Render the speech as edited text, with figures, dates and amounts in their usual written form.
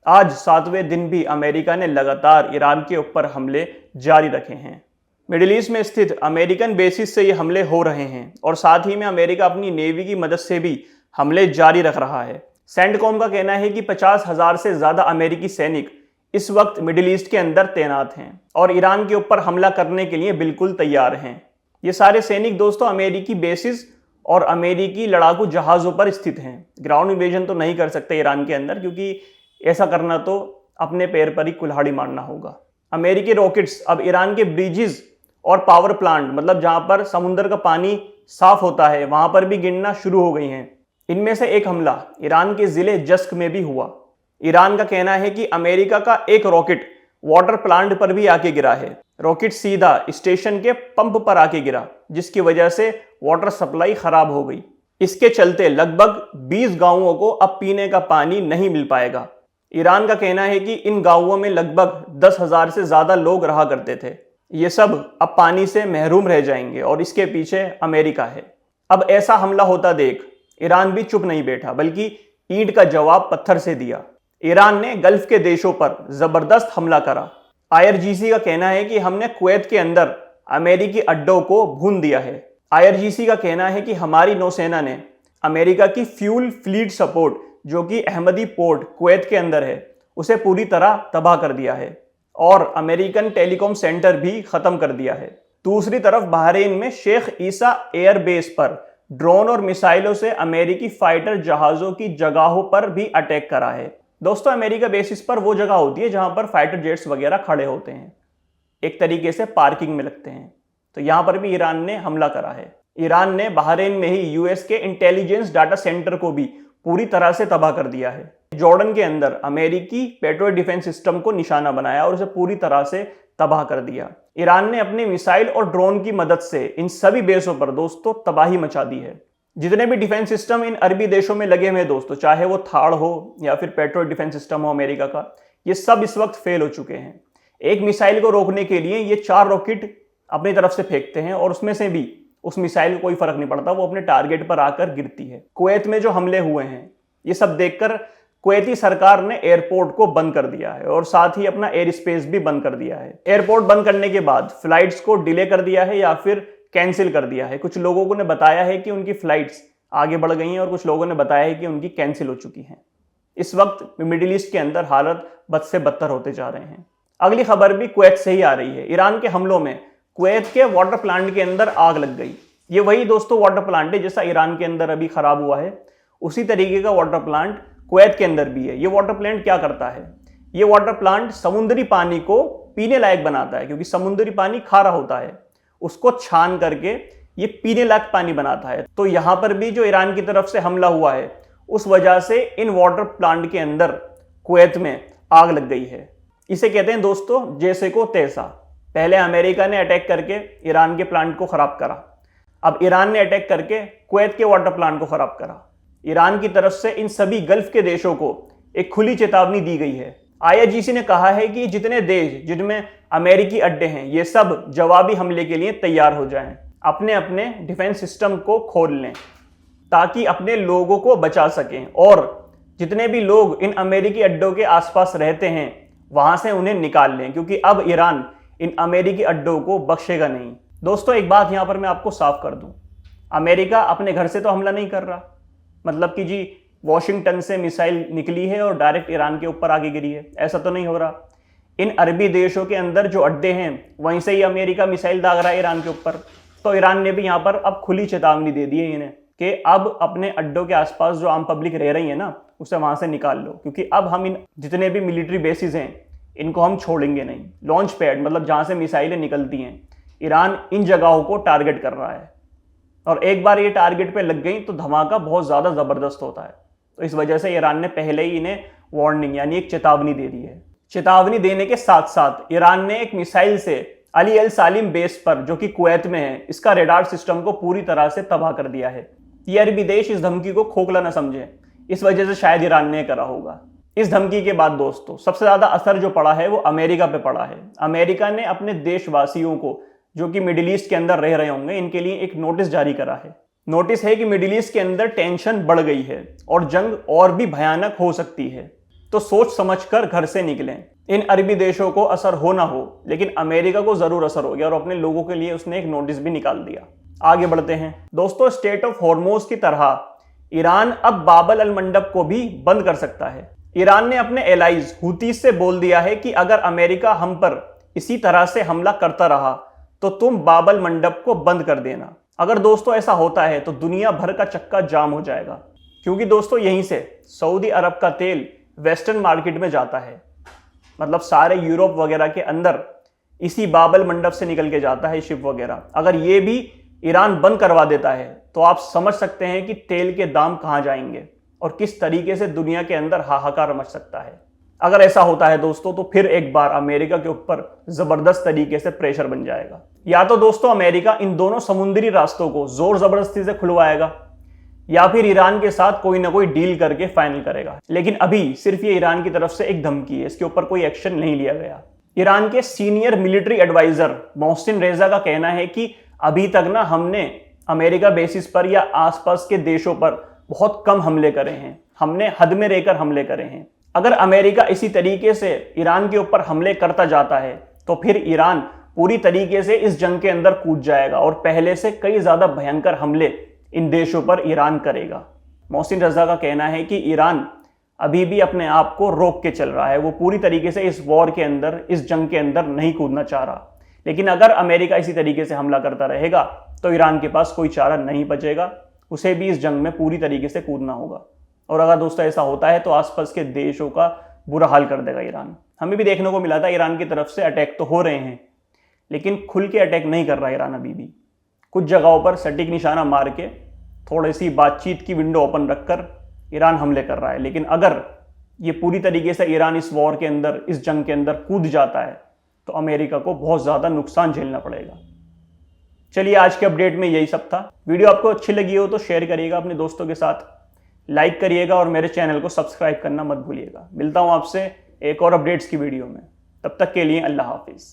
आज 7वें दिन भी अमेरिका ने लगातार ईरान के ऊपर हमले जारी रखे हैं। मिडिल ईस्ट में स्थित अमेरिकन बेसिस से ये हमले हो रहे हैं और साथ ही में अमेरिका अपनी नेवी की मदद से भी हमले जारी रख रहा है। सेंटकॉम का कहना है कि 50,000 से ज़्यादा अमेरिकी सैनिक इस वक्त मिडिल ईस्ट के अंदर तैनात हैं और ईरान के ऊपर हमला करने के लिए बिल्कुल तैयार हैं। ये सारे सैनिक दोस्तों अमेरिकी बेसिस और अमेरिकी लड़ाकू जहाज़ों पर स्थित हैं। ग्राउंड इन्वेजन तो नहीं कर सकते ईरान के अंदर, क्योंकि ऐसा करना तो अपने पैर पर ही कुल्हाड़ी मारना होगा। अमेरिकी रॉकेट्स अब ईरान के ब्रिजेस और पावर प्लांट, मतलब जहां पर समुद्र का पानी साफ होता है, वहां पर भी गिरना शुरू हो गई हैं। इनमें से एक हमला ईरान के जिले जस्क में भी हुआ। ईरान का कहना है कि अमेरिका का एक रॉकेट वाटर प्लांट पर भी आके गिरा है। रॉकेट सीधा स्टेशन के पंप पर आके गिरा, जिसकी वजह से वाटर सप्लाई खराब हो गई। इसके चलते लगभग 20 गांवों को अब पीने का पानी नहीं मिल पाएगा। ईरान का कहना है कि इन गांवों में लगभग 10,000 से ज्यादा लोग रहा करते थे। ये सब अब पानी से महरूम रह जाएंगे और इसके पीछे अमेरिका है। अब ऐसा हमला होता देख ईरान भी चुप नहीं बैठा, बल्कि ईंट का जवाब पत्थर से दिया। ईरान ने गल्फ के देशों पर जबरदस्त हमला करा। IRGC का कहना है कि हमने कुवैत के अंदर अमेरिकी अड्डों को भून दिया है। IRGC का कहना है कि हमारी नौसेना ने अमेरिका की फ्यूल फ्लीट सपोर्ट, जो कि अहमदी पोर्ट कुवैत के अंदर है, उसे पूरी तरह तबाह कर दिया है और अमेरिकन टेलीकॉम सेंटर भी खत्म कर दिया है। दूसरी तरफ बहरीन में शेख ईसा एयरबेस पर ड्रोन और मिसाइलों से अमेरिकी फाइटर जहाज़ों की जगहों पर भी अटैक करा है। दोस्तों, अमेरिका बेसिस पर वो जगह होती है जहां पर फाइटर जेट्स वगैरह खड़े होते हैं, एक तरीके से पार्किंग में लगते हैं। तो यहां पर भी ईरान ने हमला करा है। ईरान ने बहरीन में ही US के इंटेलिजेंस डाटा सेंटर को भी पूरी तरह से तबाह कर दिया है। जॉर्डन के अंदर अमेरिकी पेट्रोल डिफेंस सिस्टम को निशाना बनाया और उसे पूरी तरह से तबाह कर दिया। ईरान ने अपने मिसाइल और ड्रोन की मदद से इन सभी बेसों पर दोस्तों तबाही मचा दी है। जितने भी डिफेंस सिस्टम इन अरबी देशों में लगे हुए हैं दोस्तों, चाहे वो थाड़ हो या फिर पेट्रोल डिफेंस सिस्टम हो अमेरिका का, ये सब इस वक्त फेल हो चुके हैं। एक मिसाइल को रोकने के लिए ये 4 रॉकेट अपनी तरफ से फेंकते हैं और उसमें से भी उस मिसाइल को कोई फर्क नहीं पड़ता, वो अपने टारगेट पर आकर गिरती है। कुवैत में जो हमले हुए हैं, ये सब देखकर कुवैती सरकार ने एयरपोर्ट को बंद कर दिया है और साथ ही अपना एयर स्पेस भी बंद कर दिया है। एयरपोर्ट बंद करने के बाद फ्लाइट्स को डिले कर दिया है या फिर कैंसिल कर दिया है। कुछ लोगों ने बताया है कि उनकी फ्लाइट्स आगे बढ़ गई हैं और कुछ लोगों ने बताया है कि उनकी कैंसिल हो चुकी हैं। इस वक्त मिडिल ईस्ट के अंदर हालत बद से बदतर होते जा रहे हैं। अगली खबर भी कुवैत से ही आ रही है। ईरान के हमलों में कुवैत के वाटर प्लांट के अंदर आग लग गई। ये वही दोस्तों वाटर प्लांट है जैसा ईरान के अंदर अभी खराब हुआ है, उसी तरीके का वाटर प्लांट कुवैत के अंदर भी है। ये वाटर प्लांट क्या करता है? ये वाटर प्लांट समुद्री पानी को पीने लायक बनाता है, क्योंकि समुद्री पानी खारा होता है, उसको छान करके ये पीने लायक पानी बनाता है। तो यहां पर भी जो ईरान की तरफ से हमला हुआ है, उस वजह से इन वाटर प्लांट के अंदर कुवैत में आग लग गई है। इसे कहते हैं दोस्तों जैसे को तैसा। पहले अमेरिका ने अटैक करके ईरान के प्लांट को खराब करा, अब ईरान ने अटैक करके कुवैत के वाटर प्लांट को खराब करा। ईरान की तरफ से इन सभी गल्फ के देशों को एक खुली चेतावनी दी गई है। IRGC ने कहा है कि जितने देश जिनमें अमेरिकी अड्डे हैं, ये सब जवाबी हमले के लिए तैयार हो जाएं, अपने अपने डिफेंस सिस्टम को खोल लें ताकि अपने लोगों को बचा सकें, और जितने भी लोग इन अमेरिकी अड्डों के आसपास रहते हैं वहां से उन्हें निकाल लें, क्योंकि अब ईरान इन अमेरिकी अड्डों को बख्शेगा नहीं। दोस्तों, एक बात यहां पर मैं आपको साफ कर दूं, अमेरिका अपने घर से तो हमला नहीं कर रहा, मतलब कि जी वॉशिंगटन से मिसाइल निकली है और डायरेक्ट ईरान के ऊपर आगे गिरी है, ऐसा तो नहीं हो रहा। इन अरबी देशों के अंदर जो अड्डे हैं वहीं से ही अमेरिका मिसाइल दाग रहा है ईरान के ऊपर। तो ईरान ने भी यहाँ पर अब खुली चेतावनी दे दी है इन्हें कि अब अपने अड्डों के आसपास जो आम पब्लिक रह रही है ना, उसे वहां से निकाल लो, क्योंकि अब हम इन जितने भी मिलिट्री बेसिस हैं इनको हम छोड़ेंगे नहीं। लॉन्च पैड, मतलब जहां से मिसाइलें निकलती हैं, ईरान इन जगहों को टारगेट कर रहा है और एक बार ये टारगेट पे लग गई तो धमाका बहुत ज़्यादा ज़बरदस्त होता है। तो इस वजह से ईरान ने पहले ही इन्हें वार्निंग यानी एक चेतावनी दे दी है। चेतावनी देने के साथ साथ ईरान ने एक मिसाइल से अली अल सालिम बेस पर, जो कि कुवैत में है, इसका रेडार सिस्टम को पूरी तरह से तबाह कर दिया है। ये अरबी देश इस धमकी को खोखला न समझे, इस वजह से शायद ईरान ने करा होगा। इस धमकी के बाद दोस्तों सबसे ज़्यादा असर जो पड़ा है वो अमेरिका पे पड़ा है। अमेरिका ने अपने देशवासियों को, जो कि मिडिल ईस्ट के अंदर रह रहे होंगे, इनके लिए एक नोटिस जारी करा है। नोटिस है कि मिडिल ईस्ट के अंदर टेंशन बढ़ गई है और जंग और भी भयानक हो सकती है। तो सोच समझकर घर से निकलें। इन अरबी देशों को असर हो ना हो, लेकिन अमेरिका को जरूर असर हो गया और अपने लोगों के लिए उसने एक नोटिस भी निकाल दिया। आगे बढ़ते हैं दोस्तों, स्टेट ऑफ हॉर्मोज की तरह ईरान अब बाब अल मंडब को भी बंद कर सकता है। ईरान ने अपने एलाइज हुतीस से बोल दिया है कि अगर अमेरिका हम पर इसी तरह से हमला करता रहा तो तुम बाब अल मंडब को बंद कर देना। अगर दोस्तों ऐसा होता है तो दुनिया भर का चक्का जाम हो जाएगा, क्योंकि दोस्तों यहीं से सऊदी अरब का तेल वेस्टर्न मार्केट में जाता है। मतलब सारे यूरोप वगैरह के अंदर इसी बाब अल मंडब से निकल के जाता है शिप वगैरह। अगर ये भी ईरान बंद करवा देता है तो आप समझ सकते हैं कि तेल के दाम कहां जाएंगे और किस तरीके से दुनिया के अंदर हाहाकार मच सकता है। अगर ऐसा होता है दोस्तों तो फिर एक बार अमेरिका के ऊपर जबरदस्त तरीके से प्रेशर बन जाएगा। या तो दोस्तों अमेरिका इन दोनों समुद्री रास्तों को जोर जबरदस्ती से खुलवाएगा या फिर ईरान के साथ कोई ना कोई डील करके फाइनल करेगा। लेकिन अभी सिर्फ ये ईरान की तरफ से एक धमकी है, इसके ऊपर कोई एक्शन नहीं लिया गया। ईरान के सीनियर मिलिट्री एडवाइजर मोहसिन रेजा का कहना है कि अभी तक ना हमने अमेरिका बेसिस पर या आसपास के देशों पर बहुत कम हमले करे हैं, हमने हद में रहकर हमले करे हैं। अगर अमेरिका इसी तरीके से ईरान के ऊपर हमले करता जाता है तो फिर ईरान पूरी तरीके से इस जंग के अंदर कूद जाएगा और पहले से कई ज्यादा भयंकर हमले इन देशों पर ईरान करेगा। मोहसिन रजा का कहना है कि ईरान अभी भी अपने आप को रोक के चल रहा है, वो पूरी तरीके से इस वॉर के अंदर, इस जंग के अंदर नहीं कूदना चाह रहा। लेकिन अगर अमेरिका इसी तरीके से हमला करता रहेगा तो ईरान के पास कोई चारा नहीं बचेगा, उसे भी इस जंग में पूरी तरीके से कूदना होगा। और अगर दोस्तों ऐसा होता है तो आसपास के देशों का बुरा हाल कर देगा ईरान। हमें भी देखने को मिला था ईरान की तरफ से अटैक तो हो रहे हैं, लेकिन खुल के अटैक नहीं कर रहा ईरान अभी भी। कुछ जगहों पर सटीक निशाना मार के थोड़ी सी बातचीत की विंडो ओपन रखकर ईरान हमले कर रहा है। लेकिन अगर ये पूरी तरीके से ईरान इस वॉर के अंदर, इस जंग के अंदर कूद जाता है तो अमेरिका को बहुत ज़्यादा नुकसान झेलना पड़ेगा। चलिए आज के अपडेट में यही सब था। वीडियो आपको अच्छी लगी हो तो शेयर करिएगा अपने दोस्तों के साथ, लाइक करिएगा और मेरे चैनल को सब्सक्राइब करना मत भूलिएगा। मिलता हूँ आपसे एक और अपडेट्स की वीडियो में, तब तक के लिए अल्लाह हाफिज़।